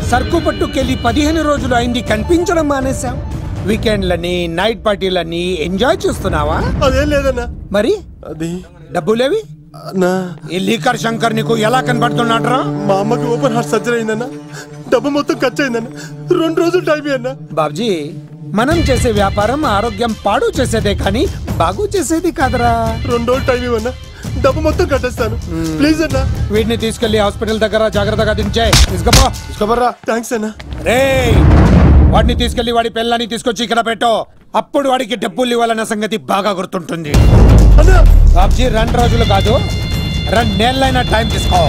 సరుకు పట్టుకెళ్ళి 15 రోజులు అయింది, కనిపించడం మానేశాం. వీకెండ్లని నైట్ పార్టీలని ఎంజాయ్ చేస్తున్నావా? అదేం లేదన్నా. మరి అది డబ్బులేవి? ఈ లీకర్ శంకర్ నీకు ఎలా కనబడుతున్నాడ్రా? మా అమ్మకి ఓపెన్ హార్ట్ సర్జరీ అయిందన్నా, డబ్బు మొత్తం ఖర్చు అయిందన్నా. 2 రోజులు టైం అన్నా. బాబ్జీ, మనం చేసే వ్యాపారం ఆరోగ్యం పాడు చేసేదే కానీ బాగు చేసేది కాదరా. 2 రోజులు టైం ఇవ్వన్నా, డబ్బు మొత్తం కట్టేస్తాను. ప్లీజ్ అన్నా. వీటిని తీసుకెళ్లి హాస్పిటల్ దగ్గర జాగ్రత్తగా దించే. తీసుకోబర్రా. థ్యాంక్స్ అన్నా. రేయ్, వాడిని తీసుకెళ్లి వాడి పిల్లని తీసుకొచ్చి ఇక్కడ పెట్టో. అప్పుడు వాడికి డబ్బులు ఇవ్వాలన్న సంగతి బాగా గుర్తుంటుంది. బాబ్జీ 2 రోజులు కాదు, 2 నెలలైనా టైం తీసుకో.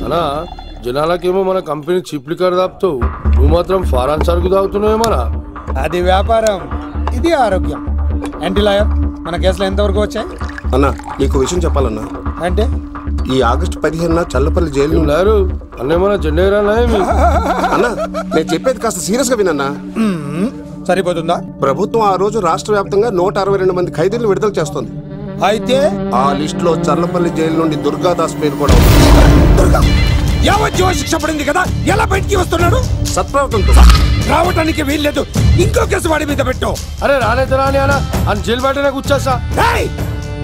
అన్నా, జనాలకేమో మన కంపెనీ చీప్ లిక్కర్ తాపుతావు, నువ్వు మాత్రం ఫారెన్ సరుకు తాగుతున్నావేమోనా? అది వ్యాపారం, ఇది ఆరోగ్యం. ఏంటి లాయర్, మన కేసులో ఎంతవరకు వచ్చాయి? అన్నా, నీకు విషయం చెప్పాలన్నా. అంటే ఈ ఆగస్టు 15న చల్లపల్లి జైలు లేరు అన్నేమన్నా జెండా అన్నా, నేను చెప్పేది కాస్త సీరియస్ గా వినన్నా. సరిపోతుందా? ప్రభుత్వం ఆ రోజు రాష్ట్ర వ్యాప్తంగా 162 మంది ఖైదీలను విడుదల చేస్తుంది. అయితే ఆ లిస్ట్ లో చల్లపల్లి జైలు నుండి దుర్గాదాస్ పేరు కూడా యావజ్జీవ శిక్ష పడింది కదా, ఎలా బయటికి వస్తున్నాడు? సత్ప్రవర్తనతో రావటానికి వీల్లేదు. ఇంకో కేసు వాడి మీద పెట్టు. అరే రాలేదు రాని అన్న అని జైలు బయటనే కూర్చోసా.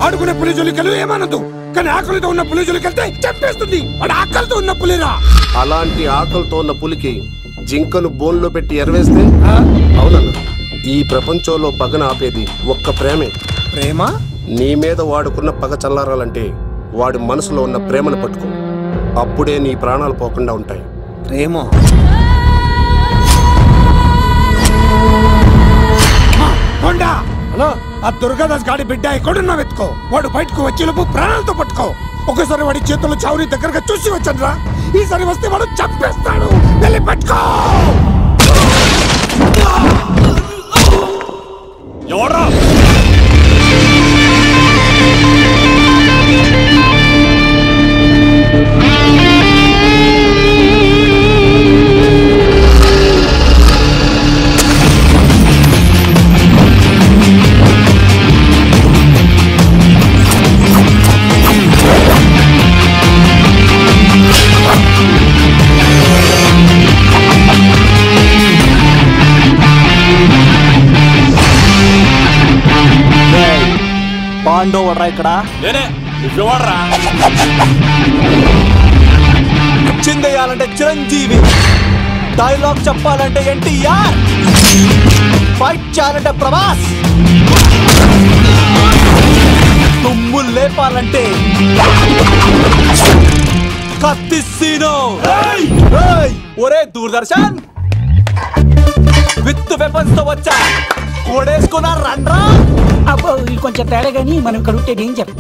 ఆడుకునే పులిజులికలు ఏమనదు, కానీ ఆకలితో ఉన్న పులిజులికెళ్తే చంపేస్తుంది. వాడు ఆకలితో ఉన్న పులిరా. అలాంటి ఆకలితో ఉన్న పులికి జింకను బోన్లో పెట్టి ఎరవేస్తే అవునన్నా, ఈ ప్రపంచంలో పగన ఆపేది ఒక్క ప్రేమే. ప్రేమ? నీ మీద వాడుకున్న పగ చల్లారాలంటే వాడి మనసులో ఉన్న ప్రేమను పట్టుకో. అప్పుడే నీ ప్రాణాలు పోకుండా ఉంటాయి. ప్రేమ? ఆ దుర్గాదాస్ గాడి బిడ్డ ఎక్కడున్నా వెతుకో. వాడు బయటకు వచ్చేలోపు ప్రాణాలతో పట్టుకో. ఒకసారి వాడి చేతుల్లో చావుని దగ్గరగా చూసి వచ్చానురా. ఈసారి వస్తే వాడు చంపేస్తాడు. వెళ్ళి పట్టుకో. ఎవరా? పాండో వడ్రా ఇక్కడ చిందేయాలంటే చిరంజీవి, డైలాగ్ చెప్పాలంటే ఎన్టీఆర్, ఫైట్ చేయాలంటే ప్రభాస్, తుమ్ము లేపాలంటే కత్తిసీను. ఒరే దూరదర్శన్, విత్ వెపన్స్ తో వచ్చా, కోడేసుకున్నా రండ్రా. అబ్బో, కొంచెం తేడా గానీ మనం ఇక్కడ ఉంటేది ఏం చెప్ప.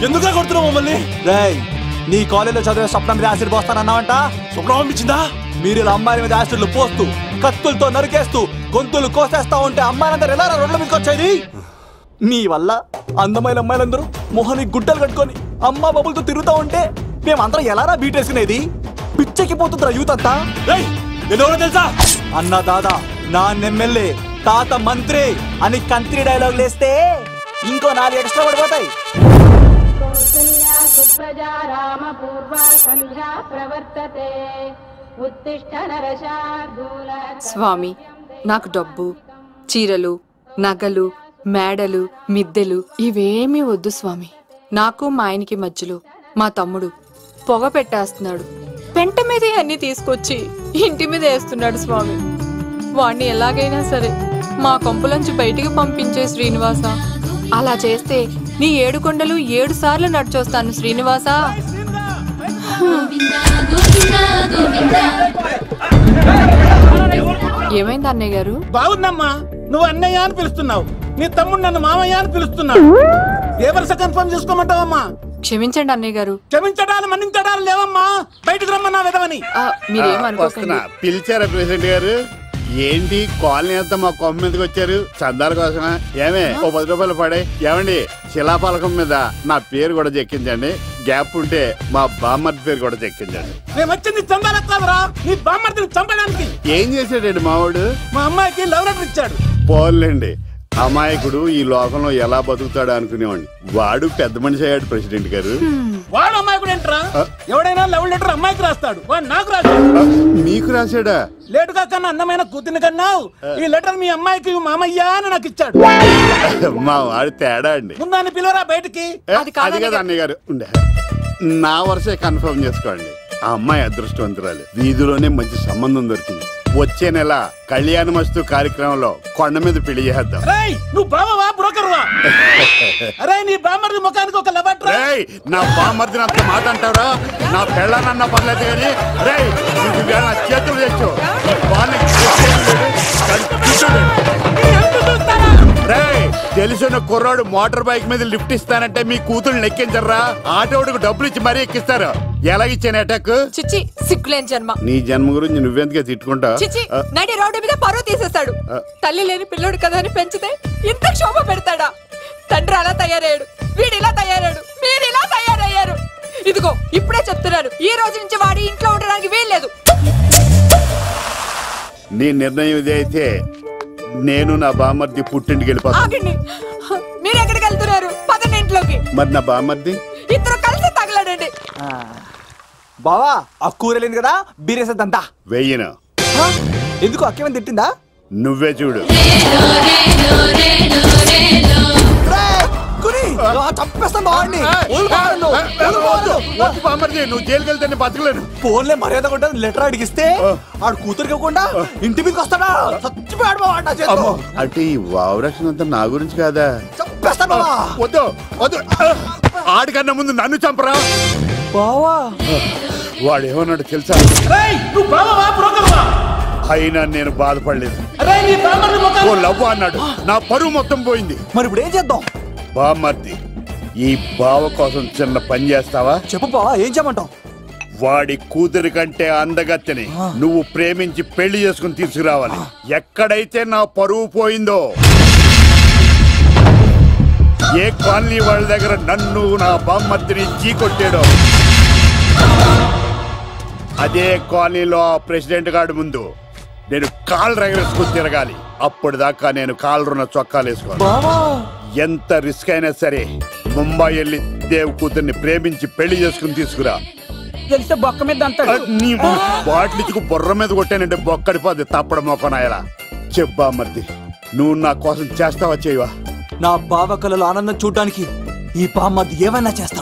ఎందుకు కొడుతున్నావు మమ్మల్ని? రేయ్, నీ కాలేజీలో చదివే స్వప్నం మీద యాసిడ్ పోస్తానన్నావంట. స్వప్నం పంపించిందా? మీరు ఇలా అమ్మాయిల మీద యాసిడ్లు పోస్తూ, కత్తులతో నరికేస్తూ, గొంతులు కోసేస్తా ఉంటే అమ్మాయిలందరూ ఎలా రోడ్ల మీదకి వచ్చేది? మీ వల్ల అందమైన అమ్మాయిలందరూ మొహానికి గుడ్డలు కట్టుకొని అమ్మా బాబులతో తిరుగుతూ ఉంటే మేమందరం ఎలారా బీటేసుకునేది? పిచ్చెక్కి పోతుందిరా యూత్ అంతా. తెలుసా? అన్న దాదా, నా ఎమ్మెల్యే, తాత మంత్రి అని కంత్రి డైలాగ్ లేస్తే ఇంకో 4 ఎక్స్ట్రా పడిపోతాయి. స్వామి, నాకు డబ్బు, చీరలు, నగలు, మేడలు, మిద్దెలు ఇవేమీ వద్దు స్వామి. నాకు మా ఆయనకి మధ్యలో మా తమ్ముడు పొగ పెట్టేస్తున్నాడు. పెంట మీద అన్ని తీసుకొచ్చి ఇంటి మీద వేస్తున్నాడు స్వామి. వాణ్ణి ఎలాగైనా సరే మా కొంపలోంచి బయటికి పంపించే శ్రీనివాస. అలా చేస్తే నీ 7 కొండలు 7 సార్లు నడిచొస్తాను శ్రీనివాస. ఏమైంది అన్నయ్య గారు? బాగుందమ్మా, నువ్వు అన్నయ్య అని పిలుస్తున్నావు, నీ తమ్ముడు నన్ను మామయ్య అని పిలుస్తున్నావు. ఏ వరుస కన్ఫర్మ్ చేసుకోమంటావమ్మా? క్షమించండి అన్నయ్య గారు. క్షమించడాలు మన్నించడాలు లేవమ్మా, బయటకు రమ్మన్నా విధవని. మీరేమనుకోకండి. పిలిచారా ప్రెసిడెంట్ గారు? ఏంటి కాలనీ అంతా మా కొమ్మ మీదకి వచ్చారు? చందాల కోసమా? ఏమే ఓ 10 రూపాయలు పడే. ఏమండి శిలాపలకం మీద నా పేరు కూడా చెక్కించండి, గ్యాప్ ఉంటే మా బామ్మర్ది పేరు కూడా చెక్కించండి. మేము వచ్చింది చందాలకు కాదురా, నీ బామ్మర్దిని చంపడానికి. ఏం చేశాడండి మావాడు? మా అమ్మాయికి లవ్ లెటర్ ఇచ్చాడు. పోన్లేండి, అమాయకుడు ఈ లోకంలో ఎలా బతుకుతాడు అనుకునేవాడిని. వాడు పెద్ద మనిషి అయ్యాడు ప్రెసిడెంట్ గారు. వాడు అమ్మాయికుడు ఏంట్రా? ఎవడైనా లవ్ లెటర్ అమ్మాయికి రాస్తాడు, వాడు నాకు రాశాడు. మీకు రాశాడా? లేటుగా కన్నా అందమైన కూతుర్ని కన్నావు, ఈ లెటర్ మీ అమ్మాయికి మామయ్య అని నాకు ఇచ్చాడు. మా వాడు తేడా అండి. ముందాన్ని పిలవరా బయటికి. అది కదా అన్నయ్య గారు. ఉండే నా వరుసే కన్ఫర్మ్ చేసుకోండి. ఆ అమ్మాయి అదృష్టవంతురాలు, వీధిలోనే మంచి సంబంధం దొరికింది. వచ్చే నెల కళ్యాణమస్తు కార్యక్రమంలో కొండ మీద పెళ్లి చేద్దాం. నువ్వు బావవా బ్రోకర్వా? అరే నీ బామ్మర్ది ముఖానికి ఒక లబట్రా. నా బామ్మర్దిని అంత మాట అంటారా? నా పెళ్ళనన్న పర్లేదు కానీ నా చేతులు తెచ్చు. తెలిసిన కుర్రాడు మోటార్ బైక్ మీద లిఫ్ట్ ఇస్తానంటే మీ కూతురు ఎక్కించరా? ఆటోడికి డబ్బులు ఇచ్చి మరీ ఎక్కిస్తారు. ఎలాగిచ్చాను అటాక్? చిచ్చి సిగ్గులేని జన్మ. నీ జన్మ గురించి నువ్వెందుకే తిట్టుకుంటా? చిచ్చి నడి రోడ్డు మీద పరువు తీసేస్తాడు. తల్లి లేని పిల్లోడు కదా అని పెంచితే ఇంత క్షోభ పెడతాడా? తండ్రి అలా తయారయ్యాడు, వీడు ఇలా తయారయ్యాడు, మీరు ఇలా తయారయ్యారు. ఇదిగో ఇప్పుడే చెప్తున్నారు, ఈ రోజు నుంచి వాడి ఇంట్లో ఉండడానికి వీల్లేదు. నీ నిర్ణయం ఇదే అయితే నేను నా బామ్మర్ది పుట్టింటికి వెళ్ళిపోతాను. మీరు ఎక్కడికి వెళ్తున్నారు? పదండి ఇంట్లోకి. మరి నా బామ్మర్ది? ఇద్దరు కలిసి తగలడండి. బావా ఆ కూర వెళ్ళింది కదా, బీరేసేద్దంతా. వెయ్యను. ఎందుకు అక్కేమని తిట్టిందా? నువ్వే చూడు. నువ్వు జైలుకి వెళ్తే బతకలేను. ఫోన్లే మర్యాద కొంటే లెటర్ అడిగిస్తే ఆడు కూతురికి ఇవ్వకుండా ఇంటి మీదకి వస్తాడా? చచ్చిపోయాడు అంటే ఈ వావరక్షణ అంతా నా గురించి కాదా? చంపేస్తాను. వద్దు వద్దు, ఆడికన్నా ముందు నన్ను చంపరా. బావా వాడు ఏమన్నాడు తెలుసా? అయినా నేను బాధపడలేదు. ఓ లవ్ అన్నాడు, నా పరువు మొత్తం పోయింది. మరి ఇప్పుడు ఏం చేద్దాం? బామ్మర్ది, ఈ బావ కోసం చిన్న పని చేస్తావా? చెప్పు బావా, ఏం చేయమంటావు? వాడి కూతురి కంటే అందగత్తెని నువ్వు ప్రేమించి పెళ్లి చేసుకుని తీసుకురావాలి. ఎక్కడైతే నా పరువు పోయిందో, ఏ కాలనీ వాళ్ళ దగ్గర నన్ను నా బామ్మర్దిని చీకొట్టాడో, అదే కాలనీలో ఆ ప్రెసిడెంట్ గారి ముందు నేను కాళ్ళు రగరేసుకుని తిరగాలి. అప్పుడు దాకా నేను కాళ్ళున్న చొక్కాలు వేసుకోవాలి. ఎంత రిస్క్ అయినా సరే ముంబై వెళ్ళి దేవ్ కూతుర్ని ప్రేమించి పెళ్లి చేసుకుని తీసుకురా. తెలిస్తే బొక్క మీద అంటాడు. నీ బాటిలికి బుర్ర మీద కొట్టానంటే బొక్కడిపోద్ది తప్పడ మొక్కనాయలా. చెప్పా మర్ది, నువ్వు నా కోసం చేస్తావా చేయవా? నా బావ కళలో ఆనందం చూడడానికి ఈ బామ్మది ఏమైనా చేస్తా.